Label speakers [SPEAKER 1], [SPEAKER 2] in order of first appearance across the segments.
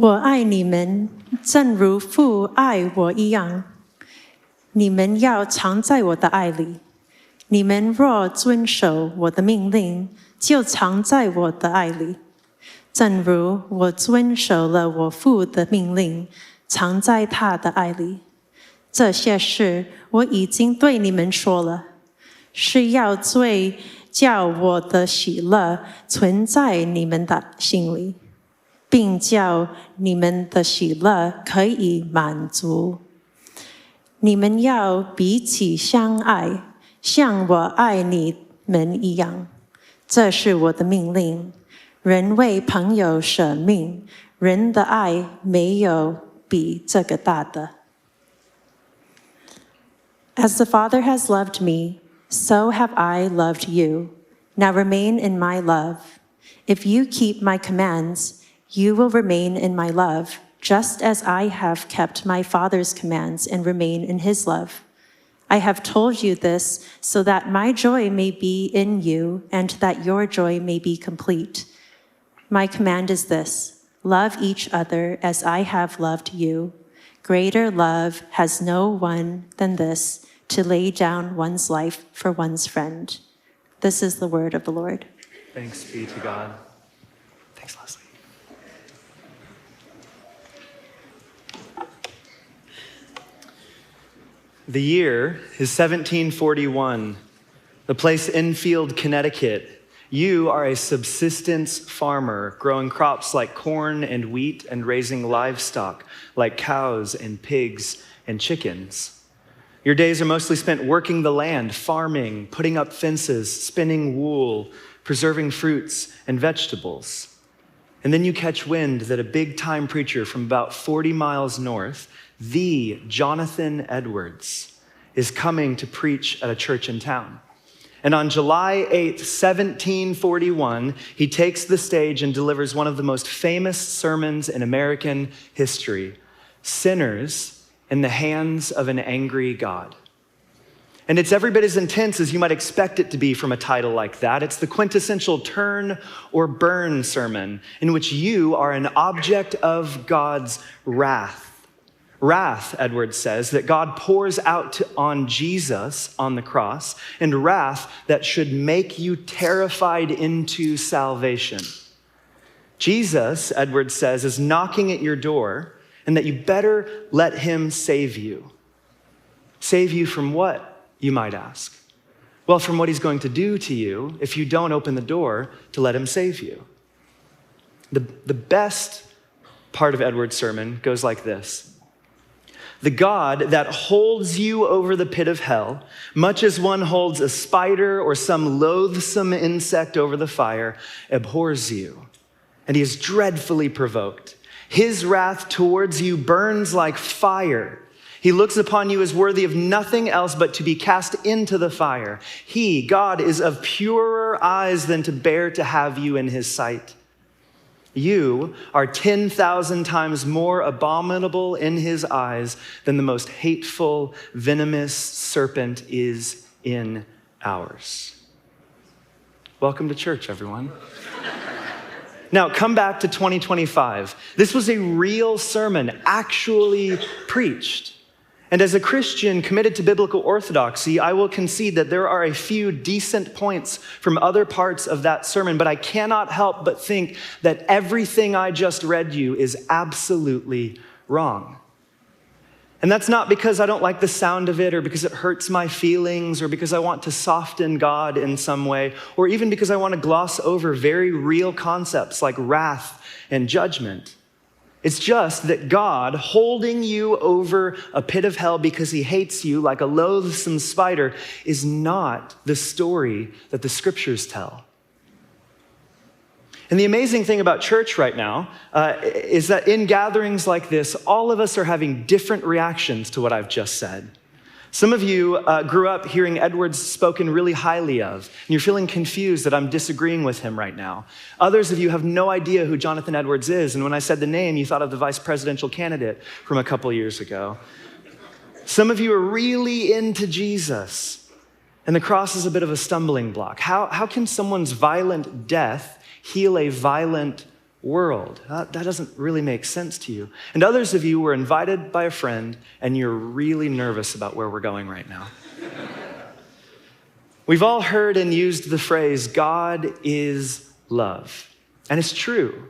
[SPEAKER 1] 我爱你们，正如父爱我一样。你们要常在我的爱里。你们若遵守我的命令，就常在我的爱里。正如我遵守了我父的命令，常在他的爱里。这些事我已经对你们说了，是要叫我的喜乐存在你们的心里，并叫你们的喜乐可以满足。你们要彼此相爱，像我爱你们一样。这是我的命令。人为朋友舍命，人的爱没有比这个大的。As the Father has loved me, so have I loved you. Now remain in my love. If you keep my commands, you will remain in my love, just as I have kept my Father's commands and remain in his love. I have told you this so that my joy may be in you and that your joy may be complete. My command is this: love each other as I have loved you. Greater love has no one than this, to lay down one's life for one's friend. This is the word of the Lord.
[SPEAKER 2] Thanks be to God. Thanks, Leslie. The year is 1741. The place Enfield, Connecticut. You are a subsistence farmer, growing crops like corn and wheat and raising livestock like cows and pigs and chickens. Your days are mostly spent working the land, farming, putting up fences, spinning wool, preserving fruits and vegetables. And then you catch wind that a big-time preacher from about 40 miles north, the Jonathan Edwards, is coming to preach at a church in town. And on July 8th, 1741, he takes the stage and delivers one of the most famous sermons in American history, Sinners in the Hands of an Angry God. And it's every bit as intense as you might expect it to be from a title like that. It's the quintessential turn or burn sermon in which you are an object of God's wrath. Wrath, Edwards says, that God pours out on Jesus on the cross, and wrath that should make you terrified into salvation. Jesus, Edwards says, is knocking at your door, and that you better let him save you. Save you from what, you might ask? Well, from what he's going to do to you if you don't open the door to let him save you. The best part of Edwards' sermon goes like this: the God that holds you over the pit of hell, much as one holds a spider or some loathsome insect over the fire, abhors you, and he is dreadfully provoked. His wrath towards you burns like fire. He looks upon you as worthy of nothing else but to be cast into the fire. He, God, is of purer eyes than to bear to have you in his sight. You are 10,000 times more abominable in his eyes than the most hateful, venomous serpent is in ours. Welcome to church, everyone. Now, come back to 2025. This was a real sermon, actually preached. And as a Christian committed to biblical orthodoxy, I will concede that there are a few decent points from other parts of that sermon, but I cannot help but think that everything I just read you is absolutely wrong. And that's not because I don't like the sound of it, or because it hurts my feelings, or because I want to soften God in some way, or even because I want to gloss over very real concepts like wrath and judgment. It's just that God, holding you over a pit of hell because he hates you like a loathsome spider, is not the story that the scriptures tell. And the amazing thing about church right now is that in gatherings like this, all of us are having different reactions to what I've just said. Some of you grew up hearing Edwards spoken really highly of, and you're feeling confused that I'm disagreeing with him right now. Others of you have no idea who Jonathan Edwards is, and when I said the name, you thought of the vice presidential candidate from a couple years ago. Some of you are really into Jesus, and the cross is a bit of a stumbling block. How can someone's violent death heal a violent world. That doesn't really make sense to you. And others of you were invited by a friend and you're really nervous about where we're going right now. We've all heard and used the phrase, God is love. And it's true.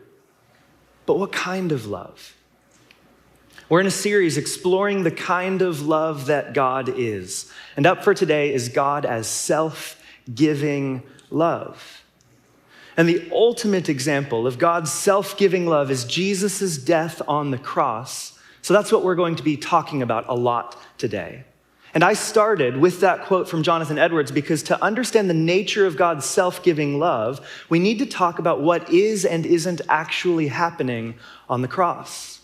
[SPEAKER 2] But what kind of love? We're in a series exploring the kind of love that God is. And up for today is God as self-giving love. And the ultimate example of God's self-giving love is Jesus' death on the cross. So that's what we're going to be talking about a lot today. And I started with that quote from Jonathan Edwards because to understand the nature of God's self-giving love, we need to talk about what is and isn't actually happening on the cross.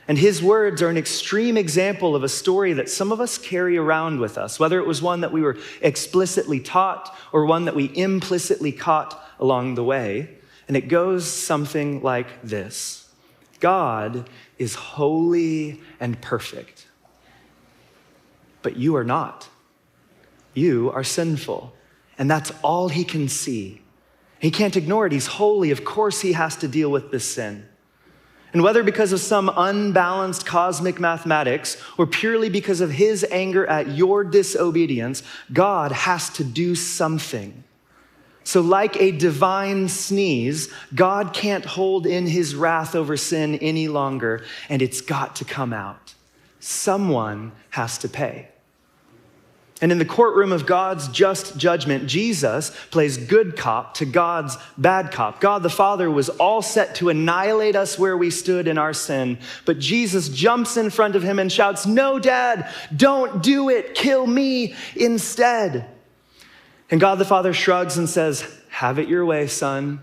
[SPEAKER 2] And his words are an extreme example of a story that some of us carry around with us, whether it was one that we were explicitly taught or one that we implicitly caught along the way. And it goes something like this. God is holy and perfect, but you are not. You are sinful, and that's all he can see. He can't ignore it. He's holy. Of course he has to deal with this sin. And whether because of some unbalanced cosmic mathematics or purely because of his anger at your disobedience, God has to do something. So like a divine sneeze, God can't hold in his wrath over sin any longer, and it's got to come out. Someone has to pay. And in the courtroom of God's just judgment, Jesus plays good cop to God's bad cop. God the Father was all set to annihilate us where we stood in our sin, but Jesus jumps in front of him and shouts, "No, Dad, don't do it. Kill me instead." And God the Father shrugs and says, "Have it your way, son.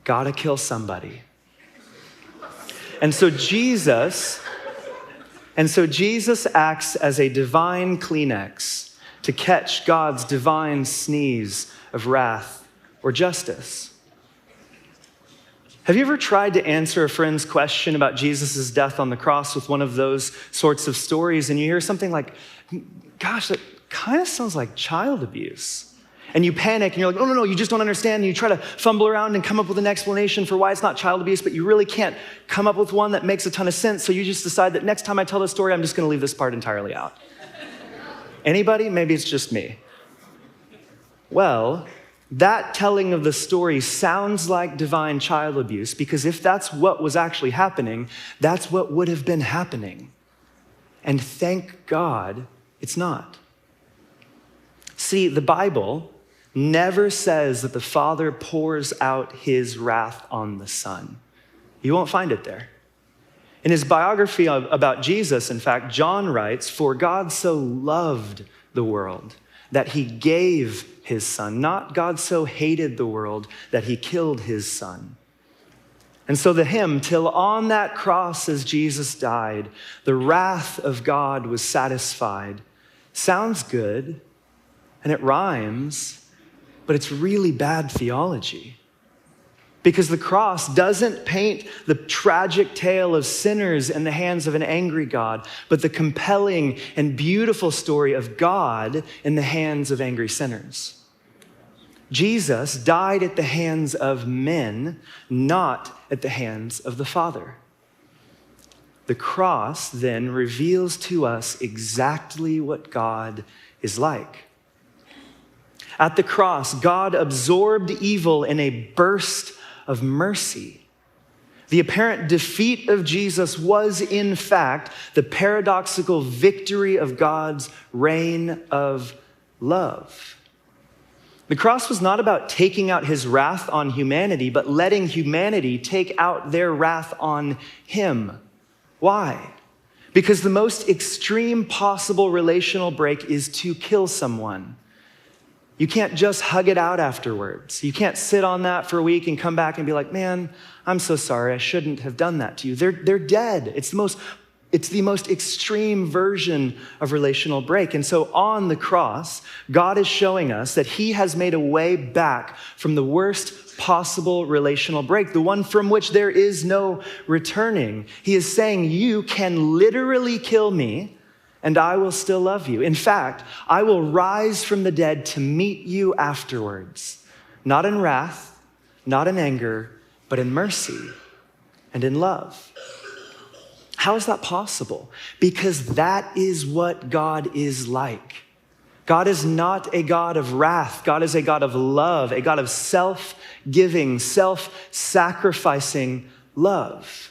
[SPEAKER 2] Gotta kill somebody." And so Jesus acts as a divine Kleenex to catch God's divine sneeze of wrath or justice. Have you ever tried to answer a friend's question about Jesus' death on the cross with one of those sorts of stories, and you hear something like, "Gosh, that kind of sounds like child abuse"? And you panic and you're like, no, you just don't understand. And you try to fumble around and come up with an explanation for why it's not child abuse, but you really can't come up with one that makes a ton of sense. So you just decide that next time I tell this story, I'm just going to leave this part entirely out. Anybody? Maybe it's just me. Well, that telling of the story sounds like divine child abuse because if that's what was actually happening, that's what would have been happening. And thank God it's not. See, the Bible never says that the Father pours out his wrath on the Son. You won't find it there. In his biography about Jesus, in fact, John writes, "For God so loved the world that he gave his Son, not God so hated the world that he killed his Son." And so the hymn, "Till on that cross as Jesus died, the wrath of God was satisfied," sounds good and it rhymes, but it's really bad theology. Because the cross doesn't paint the tragic tale of sinners in the hands of an angry God, but the compelling and beautiful story of God in the hands of angry sinners. Jesus died at the hands of men, not at the hands of the Father. The cross then reveals to us exactly what God is like. At the cross, God absorbed evil in a burst of mercy. The apparent defeat of Jesus was, in fact, the paradoxical victory of God's reign of love. The cross was not about taking out his wrath on humanity, but letting humanity take out their wrath on him. Why? Because the most extreme possible relational break is to kill someone. You can't just hug it out afterwards. You can't sit on that for a week and come back and be like, "Man, I'm so sorry. I shouldn't have done that to you." They're dead. It's the most extreme version of relational break. And so on the cross, God is showing us that he has made a way back from the worst possible relational break, the one from which there is no returning. He is saying, you can literally kill me, and I will still love you. In fact, I will rise from the dead to meet you afterwards, not in wrath, not in anger, but in mercy. and in love. How is that possible? Because that is what God is like. God is not a God of wrath. God is a God of love, a God of self-giving, self-sacrificing love.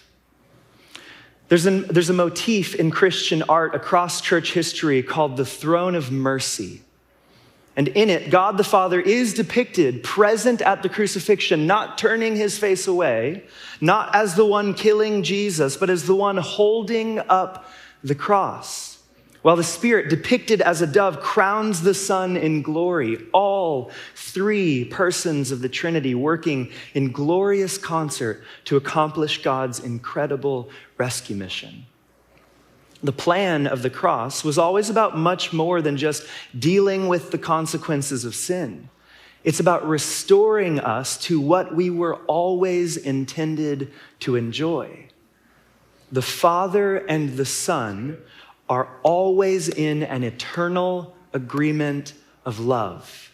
[SPEAKER 2] There's a motif in Christian art across church history called the throne of mercy. And in it, God the Father is depicted present at the crucifixion, not turning his face away, not as the one killing Jesus, but as the one holding up the cross. While the Spirit, depicted as a dove, crowns the Son in glory, all three persons of the Trinity working in glorious concert to accomplish God's incredible rescue mission. The plan of the cross was always about much more than just dealing with the consequences of sin. It's about restoring us to what we were always intended to enjoy. The Father and the Son are always in an eternal agreement of love.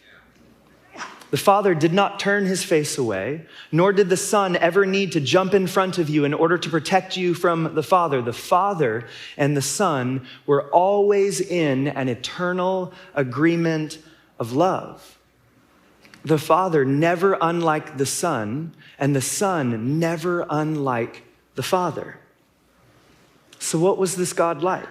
[SPEAKER 2] The Father did not turn his face away, nor did the Son ever need to jump in front of you in order to protect you from the Father. The Father and the Son were always in an eternal agreement of love. The Father never unlike the Son, and the Son never unlike the Father. So what was this God like?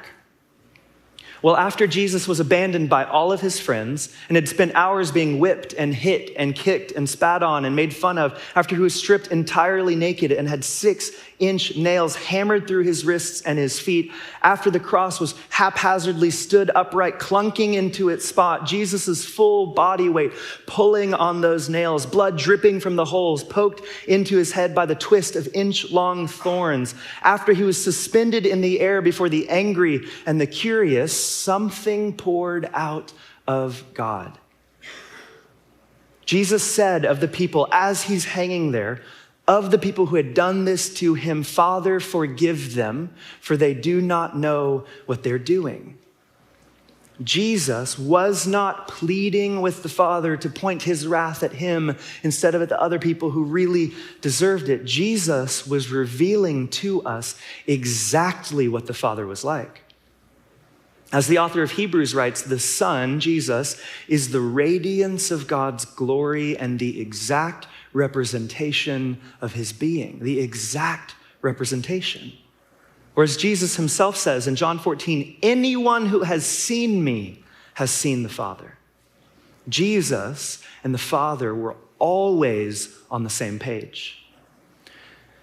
[SPEAKER 2] Well, after Jesus was abandoned by all of his friends and had spent hours being whipped and hit and kicked and spat on and made fun of, after he was stripped entirely naked and had 6-inch nails hammered through his wrists and his feet, after the cross was haphazardly stood upright, clunking into its spot, Jesus' full body weight pulling on those nails, blood dripping from the holes poked into his head by the twist of inch-long thorns, after he was suspended in the air before the angry and the curious, something poured out of God. Jesus said of the people as he's hanging there, of the people who had done this to him, "Father, forgive them, for they do not know what they're doing." Jesus was not pleading with the Father to point his wrath at him instead of at the other people who really deserved it. Jesus was revealing to us exactly what the Father was like. As the author of Hebrews writes, the Son, Jesus, is the radiance of God's glory and the exact representation of his being, the exact representation. Or as Jesus himself says in John 14, anyone who has seen me has seen the Father. Jesus and the Father were always on the same page.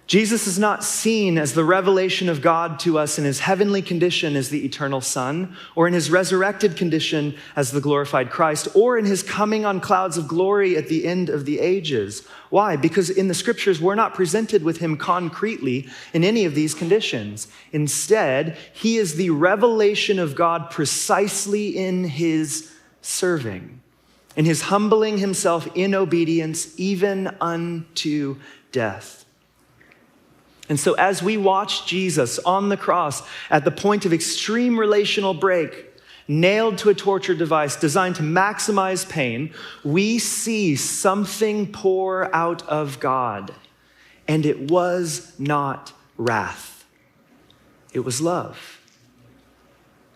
[SPEAKER 2] Jesus is not seen as the revelation of God to us in his heavenly condition as the eternal Son, or in his resurrected condition as the glorified Christ, or in his coming on clouds of glory at the end of the ages. Why? Because in the scriptures, we're not presented with him concretely in any of these conditions. Instead, he is the revelation of God precisely in his serving, in his humbling himself in obedience, even unto death. And so as we watch Jesus on the cross at the point of extreme relational break, nailed to a torture device designed to maximize pain, we see something pour out of God. And it was not wrath. It was love.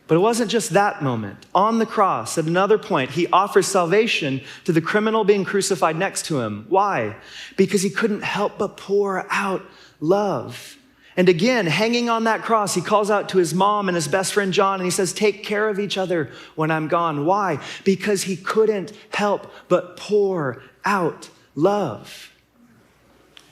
[SPEAKER 2] But it wasn't just that moment. On the cross, at another point, he offers salvation to the criminal being crucified next to him. Why? Because he couldn't help but pour out love. And again, hanging on that cross, he calls out to his mom and his best friend John, and he says, take care of each other when I'm gone. Why? Because he couldn't help but pour out love.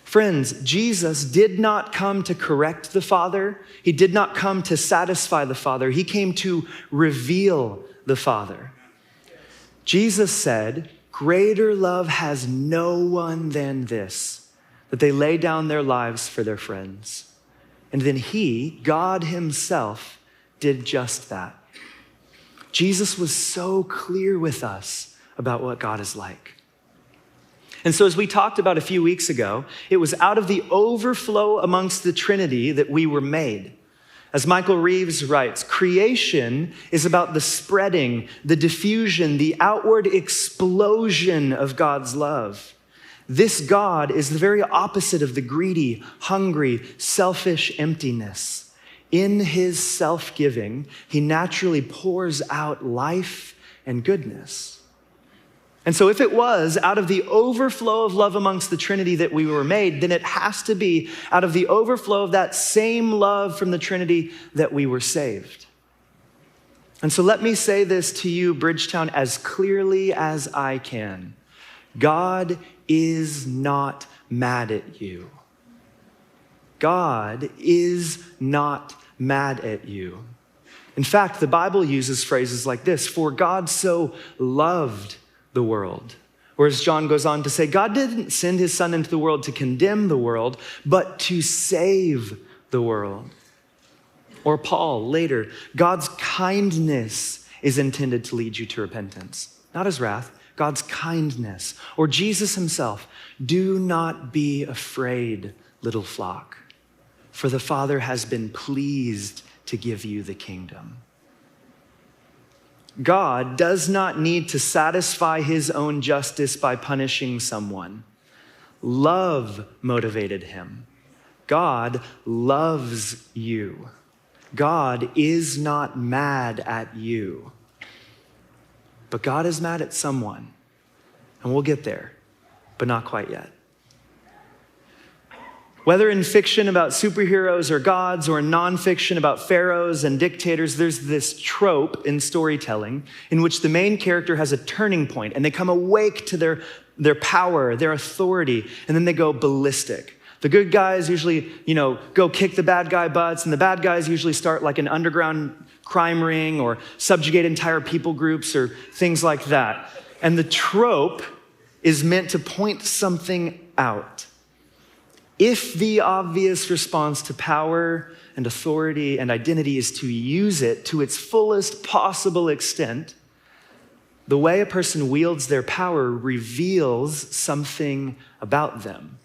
[SPEAKER 2] Friends, Jesus did not come to correct the Father. He did not come to satisfy the Father. He came to reveal the Father. Jesus said, greater love has no one than this, that they lay down their lives for their friends. And then he, God himself, did just that. Jesus was so clear with us about what God is like. And so as we talked about a few weeks ago, it was out of the overflow amongst the Trinity that we were made. As Michael Reeves writes, creation is about the spreading, the diffusion, the outward explosion of God's love. This God is the very opposite of the greedy, hungry, selfish emptiness. In his self-giving, he naturally pours out life and goodness. And so if it was out of the overflow of love amongst the Trinity that we were made, then it has to be out of the overflow of that same love from the Trinity that we were saved. And so let me say this to you, Bridgetown, as clearly as I can. God is not mad at you. God is not mad at you. In fact, the Bible uses phrases like this: for God so loved the world. Whereas John goes on to say, God didn't send his son into the world to condemn the world, but to save the world. Or Paul later, God's kindness is intended to lead you to repentance, not his wrath, God's kindness. Or Jesus himself, do not be afraid, little flock, for the Father has been pleased to give you the kingdom. God does not need to satisfy his own justice by punishing someone. Love motivated him. God loves you. God is not mad at you. But God is mad at someone. And we'll get there, but not quite yet. Whether in fiction about superheroes or gods or in nonfiction about pharaohs and dictators, there's this trope in storytelling in which the main character has a turning point and they come awake to their power, their authority, and then they go ballistic. The good guys usually, go kick the bad guy butts, and the bad guys usually start like an underground crime ring or subjugate entire people groups or things like that. And the trope is meant to point something out. If the obvious response to power and authority and identity is to use it to its fullest possible extent, the way a person wields their power reveals something about them.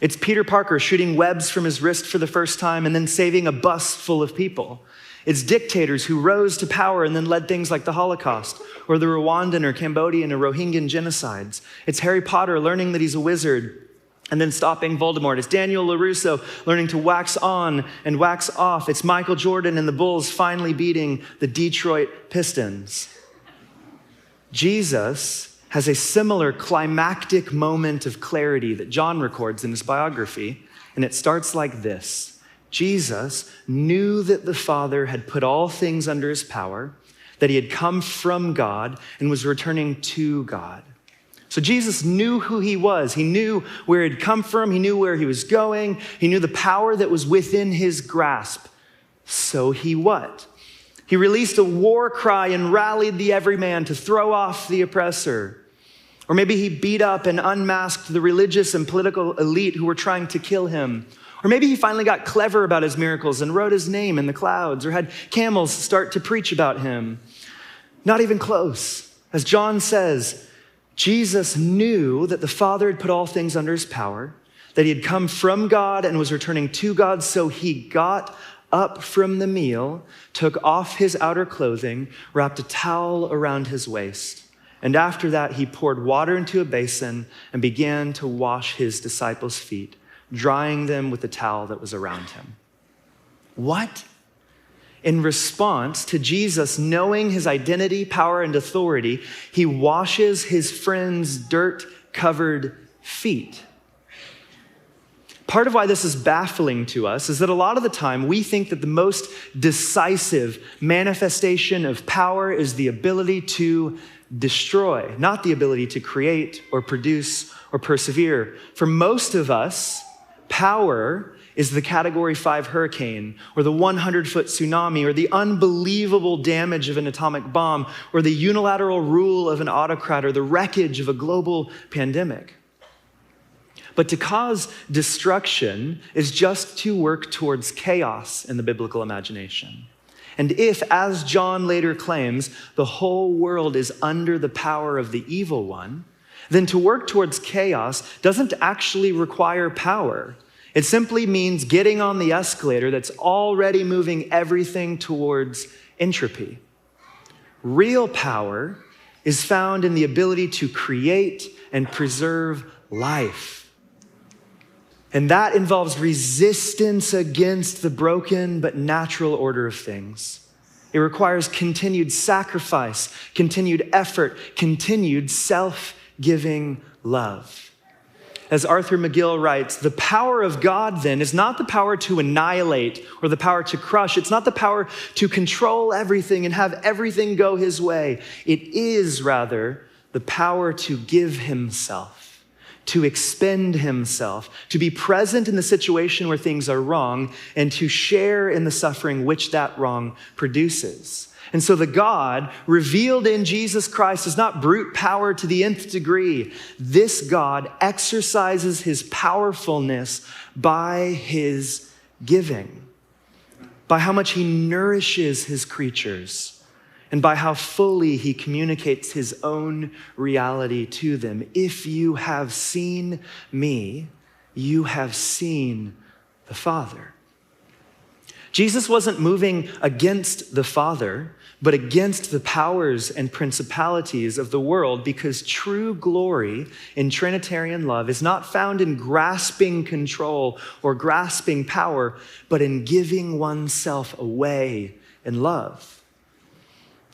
[SPEAKER 2] It's Peter Parker shooting webs from his wrist for the first time and then saving a bus full of people. It's dictators who rose to power and then led things like the Holocaust or the Rwandan or Cambodian or Rohingyan genocides. It's Harry Potter learning that he's a wizard and then stopping Voldemort. It's Daniel LaRusso learning to wax on and wax off. It's Michael Jordan and the Bulls finally beating the Detroit Pistons. Jesus has a similar climactic moment of clarity that John records in his biography, and it starts like this. Jesus knew that the Father had put all things under his power, that he had come from God and was returning to God. So Jesus knew who he was. He knew where he'd come from. He knew where he was going. He knew the power that was within his grasp. So he what? He released a war cry and rallied the everyman to throw off the oppressor. Or maybe he beat up and unmasked the religious and political elite who were trying to kill him. Or maybe he finally got clever about his miracles and wrote his name in the clouds or had camels start to preach about him. Not even close. As John says, Jesus knew that the Father had put all things under his power, that he had come from God and was returning to God, so he got up from the meal, took off his outer clothing, wrapped a towel around his waist, and after that he poured water into a basin and began to wash his disciples' feet, drying them with the towel that was around him. What? In response to Jesus knowing his identity, power, and authority, he washes his friends' dirt-covered feet. Part of why this is baffling to us is that a lot of the time we think that the most decisive manifestation of power is the ability to destroy, not the ability to create or produce or persevere. For most of us, power is the Category 5 hurricane, or the 100-foot tsunami, or the unbelievable damage of an atomic bomb, or the unilateral rule of an autocrat, or the wreckage of a global pandemic. But to cause destruction is just to work towards chaos in the biblical imagination. And if, as John later claims, the whole world is under the power of the evil one, then to work towards chaos doesn't actually require power. It simply means getting on the escalator that's already moving everything towards entropy. Real power is found in the ability to create and preserve life. And that involves resistance against the broken but natural order of things. It requires continued sacrifice, continued effort, continued self-giving love. As Arthur McGill writes, the power of God then is not the power to annihilate or the power to crush. It's not the power to control everything and have everything go his way. It is rather the power to give himself, to expend himself, to be present in the situation where things are wrong and to share in the suffering which that wrong produces. And so the God revealed in Jesus Christ is not brute power to the nth degree. This God exercises his powerfulness by his giving, by how much he nourishes his creatures, and by how fully he communicates his own reality to them. If you have seen me, you have seen the Father. Jesus wasn't moving against the Father, but against the powers and principalities of the world, because true glory in Trinitarian love is not found in grasping control or grasping power, but in giving oneself away in love.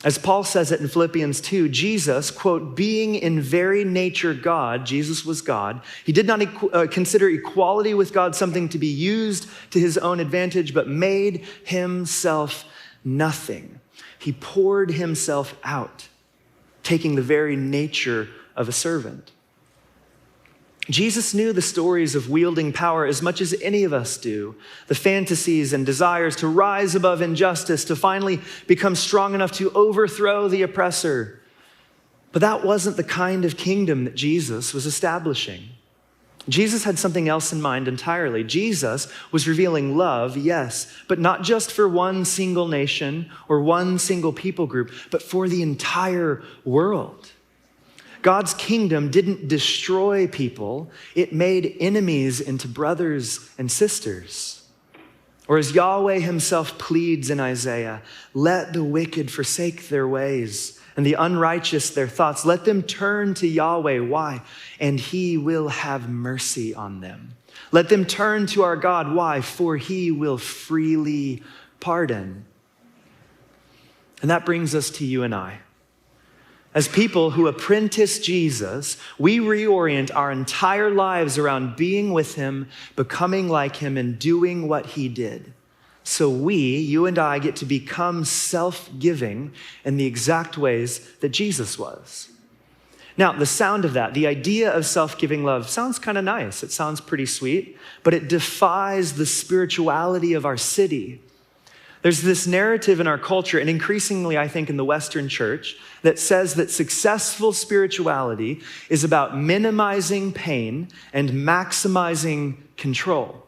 [SPEAKER 2] As Paul says it in Philippians 2, Jesus, quote, being in very nature God, Jesus was God, he did not consider equality with God something to be used to his own advantage, but made himself nothing. He poured himself out, taking the very nature of a servant. Jesus knew the stories of wielding power as much as any of us do, the fantasies and desires to rise above injustice, to finally become strong enough to overthrow the oppressor. But that wasn't the kind of kingdom that Jesus was establishing. Jesus had something else in mind entirely. Jesus was revealing love, yes, but not just for one single nation or one single people group, but for the entire world. God's kingdom didn't destroy people, it made enemies into brothers and sisters. Or as Yahweh himself pleads in Isaiah, let the wicked forsake their ways and the unrighteous their thoughts. Let them turn to Yahweh. Why? And he will have mercy on them. Let them turn to our God. Why? For he will freely pardon. And that brings us to you and I. As people who apprentice Jesus, we reorient our entire lives around being with him, becoming like him, and doing what he did. So you and I, get to become self-giving in the exact ways that Jesus was. Now, the sound of that, the idea of self-giving love, sounds kind of nice. It sounds pretty sweet, but it defies the spirituality of our city. There's this narrative in our culture, and increasingly, I think, in the Western church, that says that successful spirituality is about minimizing pain and maximizing control.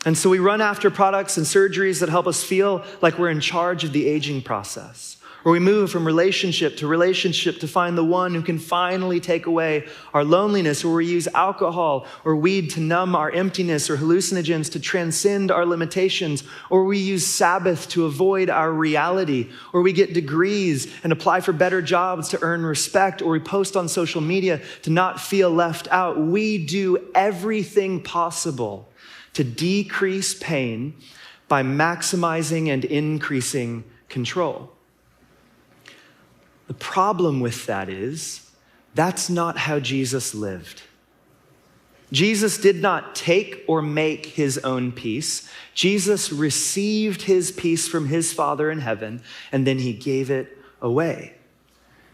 [SPEAKER 2] And so we run after products and surgeries that help us feel like we're in charge of the aging process. Or we move from relationship to find the one who can finally take away our loneliness, or we use alcohol or weed to numb our emptiness, or hallucinogens to transcend our limitations, or we use Sabbath to avoid our reality, or we get degrees and apply for better jobs to earn respect, or we post on social media to not feel left out. We do everything possible to decrease pain by maximizing and increasing control. The problem with that is, that's not how Jesus lived. Jesus did not take or make his own peace. Jesus received his peace from his Father in heaven, and then he gave it away.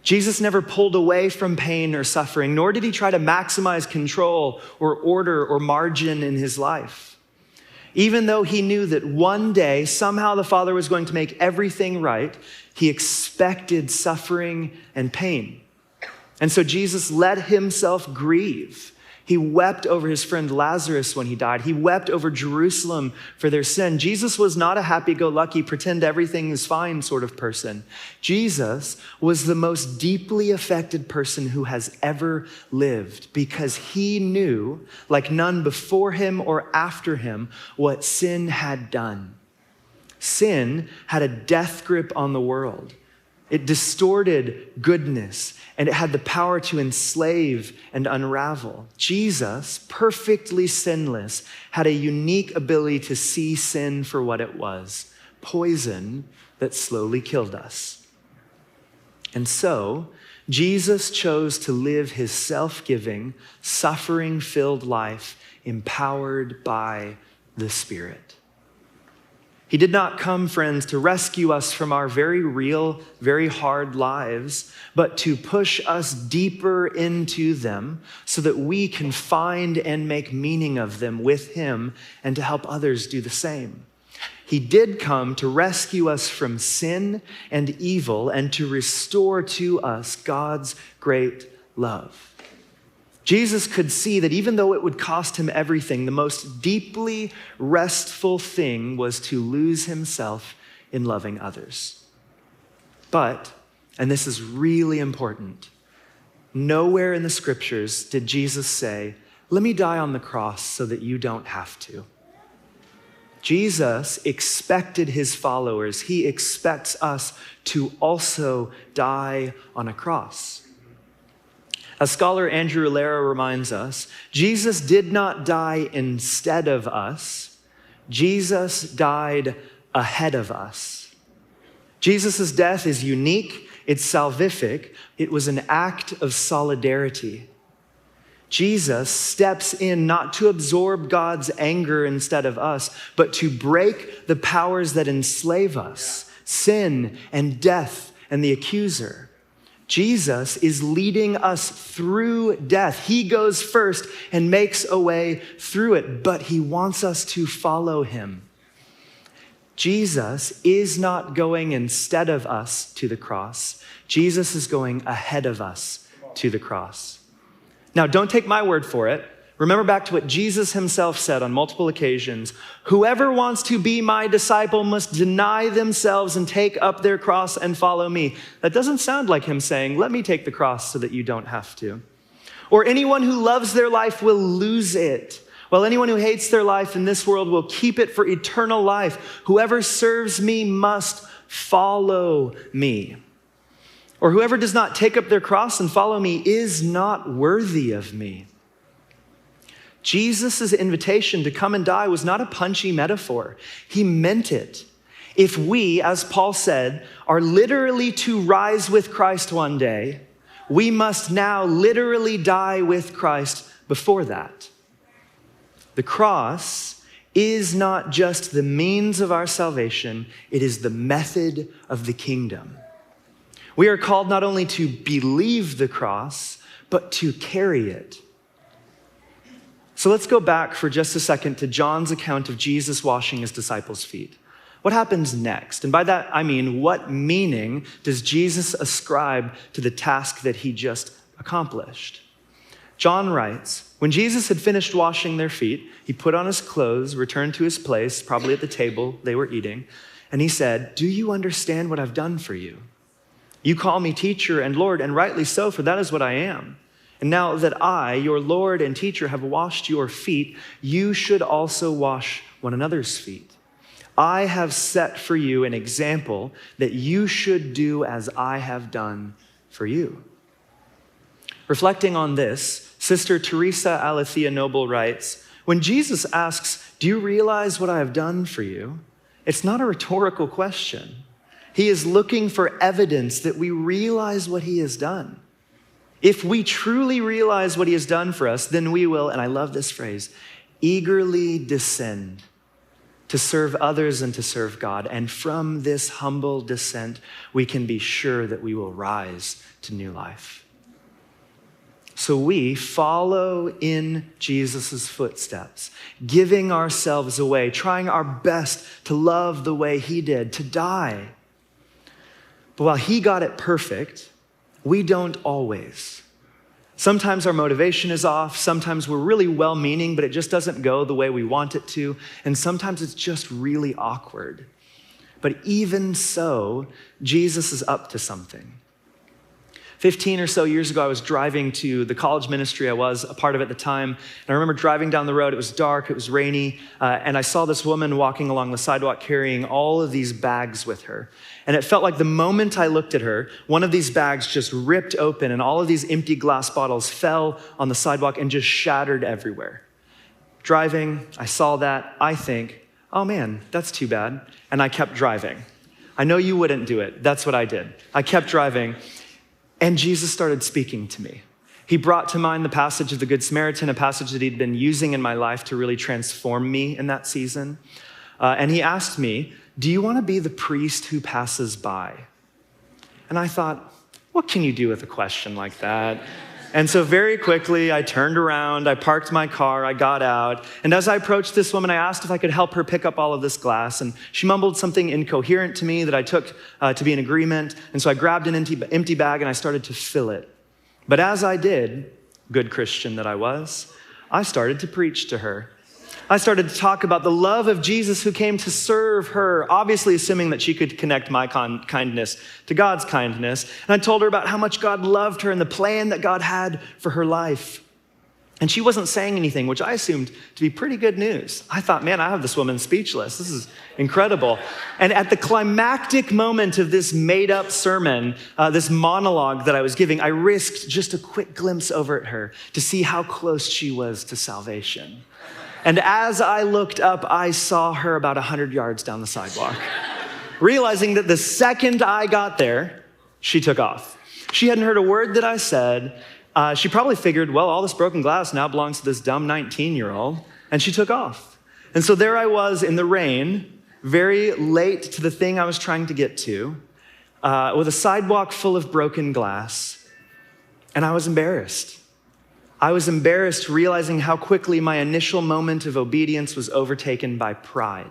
[SPEAKER 2] Jesus never pulled away from pain or suffering, nor did he try to maximize control or order or margin in his life. Even though he knew that one day, somehow the Father was going to make everything right, he expected suffering and pain. And so Jesus let himself grieve. He wept over his friend Lazarus when he died. He wept over Jerusalem for their sin. Jesus was not a happy-go-lucky, pretend everything is fine sort of person. Jesus was the most deeply affected person who has ever lived, because he knew, like none before him or after him, what sin had done. Sin had a death grip on the world. It distorted goodness, and it had the power to enslave and unravel. Jesus, perfectly sinless, had a unique ability to see sin for what it was, poison that slowly killed us. And so, Jesus chose to live his self-giving, suffering-filled life empowered by the Spirit. He did not come, friends, to rescue us from our very real, very hard lives, but to push us deeper into them so that we can find and make meaning of them with him and to help others do the same. He did come to rescue us from sin and evil and to restore to us God's great love. Jesus could see that even though it would cost him everything, the most deeply restful thing was to lose himself in loving others. But, and this is really important, nowhere in the scriptures did Jesus say, "Let me die on the cross so that you don't have to." Jesus expected his followers, he expects us to also die on a cross. As scholar Andrew Lara reminds us, Jesus did not die instead of us. Jesus died ahead of us. Jesus' death is unique, it's salvific, it was an act of solidarity. Jesus steps in not to absorb God's anger instead of us, but to break the powers that enslave us, sin and death and the accuser. Jesus is leading us through death. He goes first and makes a way through it, but he wants us to follow him. Jesus is not going instead of us to the cross. Jesus is going ahead of us to the cross. Now, don't take my word for it. Remember back to what Jesus himself said on multiple occasions. Whoever wants to be my disciple must deny themselves and take up their cross and follow me. That doesn't sound like him saying, let me take the cross so that you don't have to. Or anyone who loves their life will lose it, while anyone who hates their life in this world will keep it for eternal life. Whoever serves me must follow me. Or whoever does not take up their cross and follow me is not worthy of me. Jesus' invitation to come and die was not a punchy metaphor. He meant it. If we, as Paul said, are literally to rise with Christ one day, we must now literally die with Christ before that. The cross is not just the means of our salvation, it is the method of the kingdom. We are called not only to believe the cross, but to carry it. So let's go back for just a second to John's account of Jesus washing his disciples' feet. What happens next? And by that, I mean, what meaning does Jesus ascribe to the task that he just accomplished? John writes, when Jesus had finished washing their feet, he put on his clothes, returned to his place, probably at the table they were eating, and he said, "Do you understand what I've done for you? You call me teacher and Lord, and rightly so, for that is what I am. And now that I, your Lord and teacher, have washed your feet, you should also wash one another's feet. I have set for you an example that you should do as I have done for you." Reflecting on this, Sister Teresa Alethea Noble writes, when Jesus asks, "Do you realize what I have done for you?" it's not a rhetorical question. He is looking for evidence that we realize what he has done. If we truly realize what he has done for us, then we will, and I love this phrase, eagerly descend to serve others and to serve God. And from this humble descent, we can be sure that we will rise to new life. So we follow in Jesus' footsteps, giving ourselves away, trying our best to love the way he did, to die. But while he got it perfect, we don't always. Sometimes our motivation is off. Sometimes we're really well-meaning, but it just doesn't go the way we want it to. And sometimes it's just really awkward. But even so, Jesus is up to something. 15 or so years ago, I was driving to the college ministry I was a part of at the time. And I remember driving down the road. It was dark, it was rainy, and I saw this woman walking along the sidewalk carrying all of these bags with her. And it felt like the moment I looked at her, one of these bags just ripped open and all of these empty glass bottles fell on the sidewalk and just shattered everywhere. Driving, I saw that. I think, oh man, that's too bad. And I kept driving. I know you wouldn't do it. That's what I did. I kept driving. And Jesus started speaking to me. He brought to mind the passage of the Good Samaritan, a passage that he'd been using in my life to really transform me in that season. And he asked me, do you want to be the priest who passes by? And I thought, what can you do with a question like that? And so very quickly, I turned around, I parked my car, I got out. And as I approached this woman, I asked if I could help her pick up all of this glass. And she mumbled something incoherent to me that I took to be an agreement. And so I grabbed an empty bag and I started to fill it. But as I did, good Christian that I was, I started to preach to her. I started to talk about the love of Jesus who came to serve her, obviously assuming that she could connect my kindness to God's kindness. And I told her about how much God loved her and the plan that God had for her life. And she wasn't saying anything, which I assumed to be pretty good news. I thought, man, I have this woman speechless. This is incredible. And at the climactic moment of this made-up sermon, this monologue that I was giving, I risked just a quick glimpse over at her to see how close she was to salvation. And as I looked up, I saw her about 100 yards down the sidewalk, realizing that the second I got there, she took off. She hadn't heard a word that I said. She probably figured, well, all this broken glass now belongs to this dumb 19-year-old, and she took off. And so there I was in the rain, very late to the thing I was trying to get to, with a sidewalk full of broken glass, and I was embarrassed. I was embarrassed realizing how quickly my initial moment of obedience was overtaken by pride.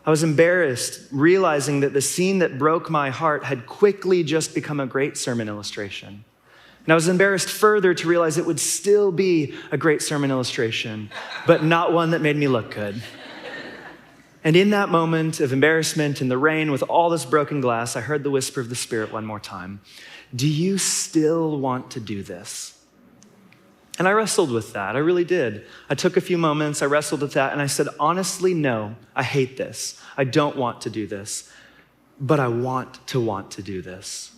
[SPEAKER 2] I was embarrassed realizing that the scene that broke my heart had quickly just become a great sermon illustration. And I was embarrassed further to realize it would still be a great sermon illustration, but not one that made me look good. And in that moment of embarrassment in the rain with all this broken glass, I heard the whisper of the Spirit one more time. Do you still want to do this? And I wrestled with that. I really did. I took a few moments, I wrestled with that, and I said, honestly, no, I hate this. I don't want to do this, but I want to do this.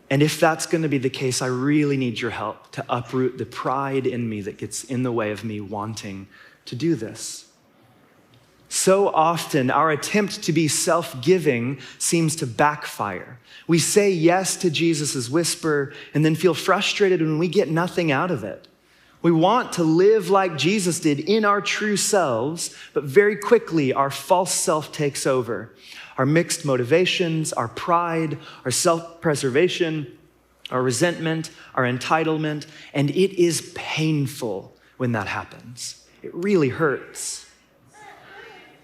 [SPEAKER 2] And if that's going to be the case, I really need your help to uproot the pride in me that gets in the way of me wanting to do this. So often, our attempt to be self-giving seems to backfire. We say yes to Jesus' whisper and then feel frustrated when we get nothing out of it. We want to live like Jesus did in our true selves, but very quickly our false self takes over. Our mixed motivations, our pride, our self-preservation, our resentment, our entitlement, and it is painful when that happens. It really hurts.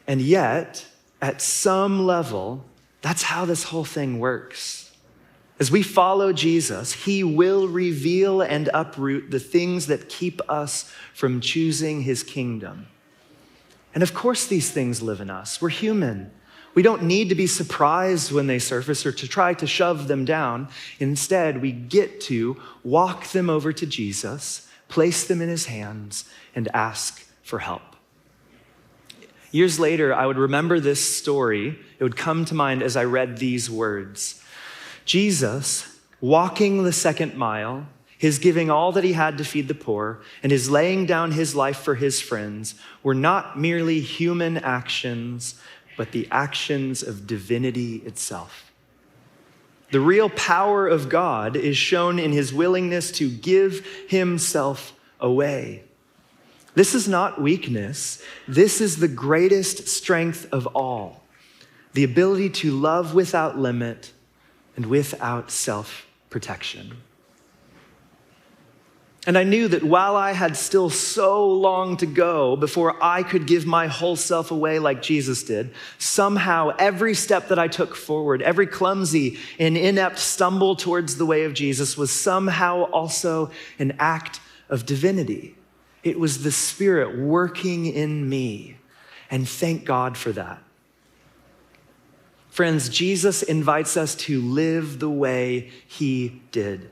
[SPEAKER 2] And yet, at some level, that's how this whole thing works. As we follow Jesus, he will reveal and uproot the things that keep us from choosing his kingdom. And of course, these things live in us. We're human. We don't need to be surprised when they surface or to try to shove them down. Instead, we get to walk them over to Jesus, place them in his hands, and ask for help. Years later, I would remember this story. It would come to mind as I read these words. Jesus, walking the second mile, his giving all that he had to feed the poor, and his laying down his life for his friends were not merely human actions, but the actions of divinity itself. The real power of God is shown in his willingness to give himself away. This is not weakness. This is the greatest strength of all, the ability to love without limit and without self-protection. And I knew that while I had still so long to go before I could give my whole self away like Jesus did, somehow every step that I took forward, every clumsy and inept stumble towards the way of Jesus was somehow also an act of divinity. It was the Spirit working in me, and thank God for that. Friends, Jesus invites us to live the way he did,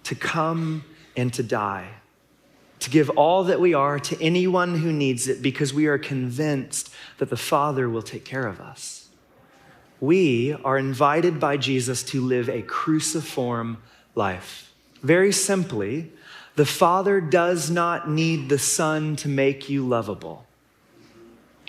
[SPEAKER 2] to come and to die, to give all that we are to anyone who needs it because we are convinced that the Father will take care of us. We are invited by Jesus to live a cruciform life. Very simply, the Father does not need the Son to make you lovable.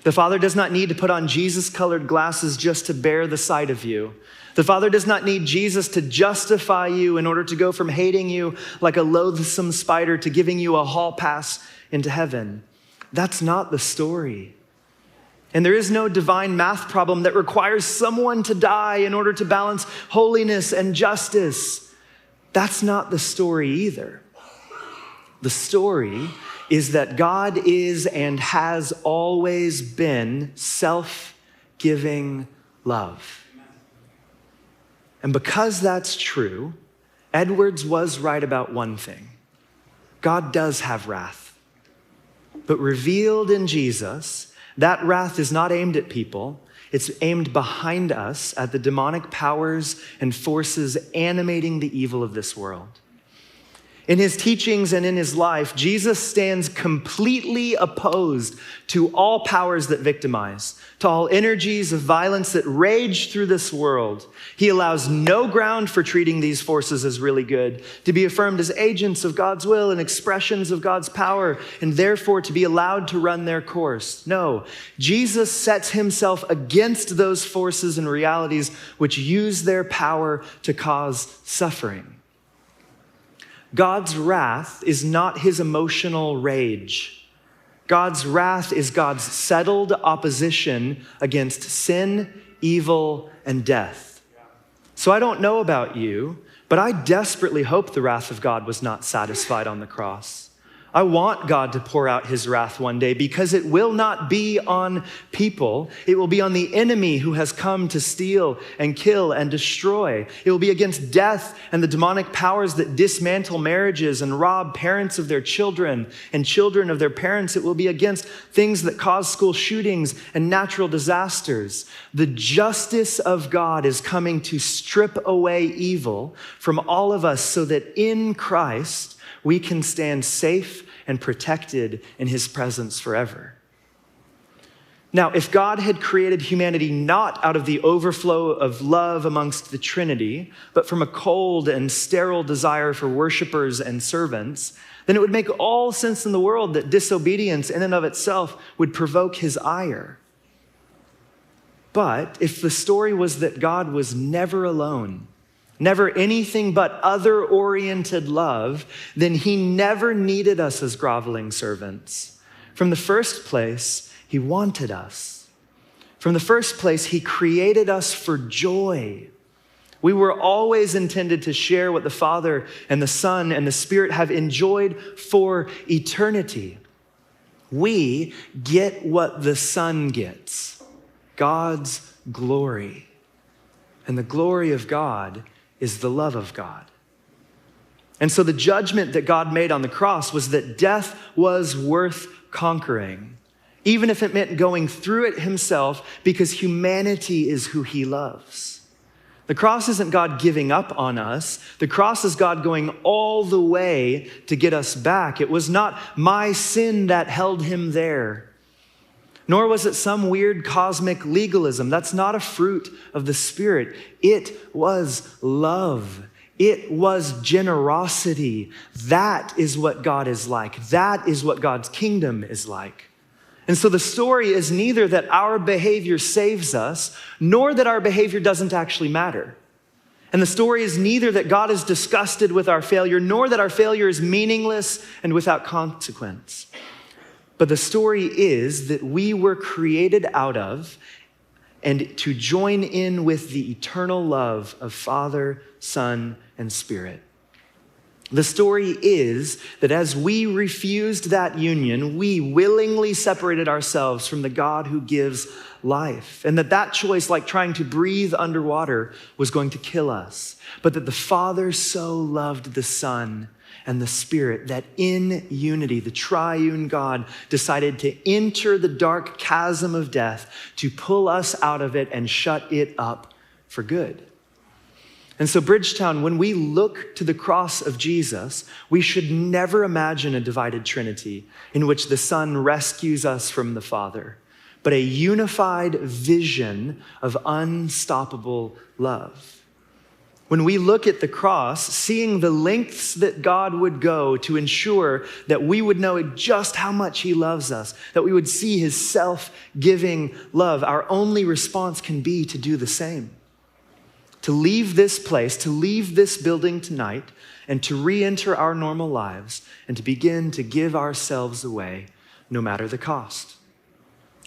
[SPEAKER 2] The Father does not need to put on Jesus-colored glasses just to bear the sight of you. The Father does not need Jesus to justify you in order to go from hating you like a loathsome spider to giving you a hall pass into heaven. That's not the story. And there is no divine math problem that requires someone to die in order to balance holiness and justice. That's not the story either. The story is that God is and has always been self-giving love. And because that's true, Edwards was right about one thing. God does have wrath. But revealed in Jesus, that wrath is not aimed at people. It's aimed behind us at the demonic powers and forces animating the evil of this world. In his teachings and in his life, Jesus stands completely opposed to all powers that victimize, to all energies of violence that rage through this world. He allows no ground for treating these forces as really good, to be affirmed as agents of God's will and expressions of God's power, and therefore to be allowed to run their course. No, Jesus sets himself against those forces and realities which use their power to cause suffering. God's wrath is not his emotional rage. God's wrath is God's settled opposition against sin, evil, and death. So I don't know about you, but I desperately hope the wrath of God was not satisfied on the cross. I want God to pour out his wrath one day because it will not be on people. It will be on the enemy who has come to steal and kill and destroy. It will be against death and the demonic powers that dismantle marriages and rob parents of their children and children of their parents. It will be against things that cause school shootings and natural disasters. The justice of God is coming to strip away evil from all of us so that in Christ, we can stand safe and protected in his presence forever. Now, if God had created humanity not out of the overflow of love amongst the Trinity, but from a cold and sterile desire for worshipers and servants, then it would make all sense in the world that disobedience in and of itself would provoke his ire. But if the story was that God was never alone, never anything but other-oriented love, then he never needed us as groveling servants. From the first place, he wanted us. From the first place, he created us for joy. We were always intended to share what the Father and the Son and the Spirit have enjoyed for eternity. We get what the Son gets, God's glory. And the glory of God is the love of God. And so the judgment that God made on the cross was that death was worth conquering, even if it meant going through it himself, because humanity is who he loves. The cross isn't God giving up on us. The cross is God going all the way to get us back. It was not my sin that held him there. Nor was it some weird cosmic legalism. That's not a fruit of the Spirit. It was love. It was generosity. That is what God is like. That is what God's kingdom is like. And so the story is neither that our behavior saves us, nor that our behavior doesn't actually matter. And the story is neither that God is disgusted with our failure, nor that our failure is meaningless and without consequence. But the story is that we were created out of and to join in with the eternal love of Father, Son, and Spirit. The story is that as we refused that union, we willingly separated ourselves from the God who gives life. And that choice, like trying to breathe underwater, was going to kill us. But that the Father so loved the Son and the Spirit that in unity, the triune God decided to enter the dark chasm of death to pull us out of it and shut it up for good. And so, Bridgetown, when we look to the cross of Jesus, we should never imagine a divided Trinity in which the Son rescues us from the Father, but a unified vision of unstoppable love. When we look at the cross, seeing the lengths that God would go to ensure that we would know just how much he loves us, that we would see his self-giving love, our only response can be to do the same. To leave this place, to leave this building tonight, and to re-enter our normal lives, and to begin to give ourselves away, no matter the cost.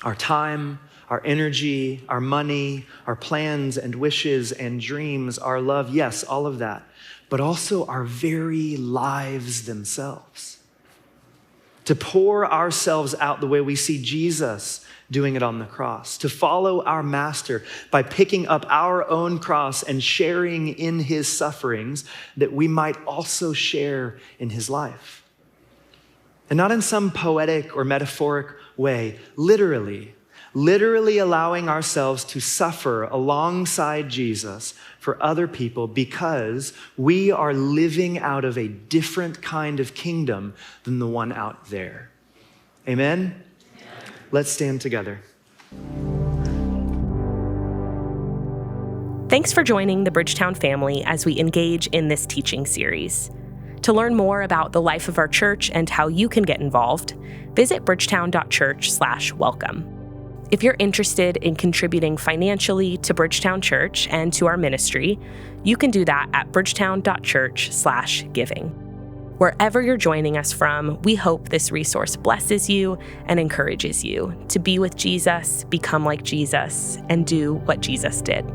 [SPEAKER 2] Our time, our energy, our money, our plans and wishes and dreams, our love, yes, all of that, but also our very lives themselves. To pour ourselves out the way we see Jesus doing it on the cross, to follow our master by picking up our own cross and sharing in his sufferings that we might also share in his life. And not in some poetic or metaphoric way, literally allowing ourselves to suffer alongside Jesus for other people because we are living out of a different kind of kingdom than the one out there. Amen? Let's stand together.
[SPEAKER 3] Thanks for joining the Bridgetown family as we engage in this teaching series. To learn more about the life of our church and how you can get involved, visit bridgetown.church/welcome. If you're interested in contributing financially to Bridgetown Church and to our ministry, you can do that at bridgetown.church/giving. Wherever you're joining us from, we hope this resource blesses you and encourages you to be with Jesus, become like Jesus, and do what Jesus did.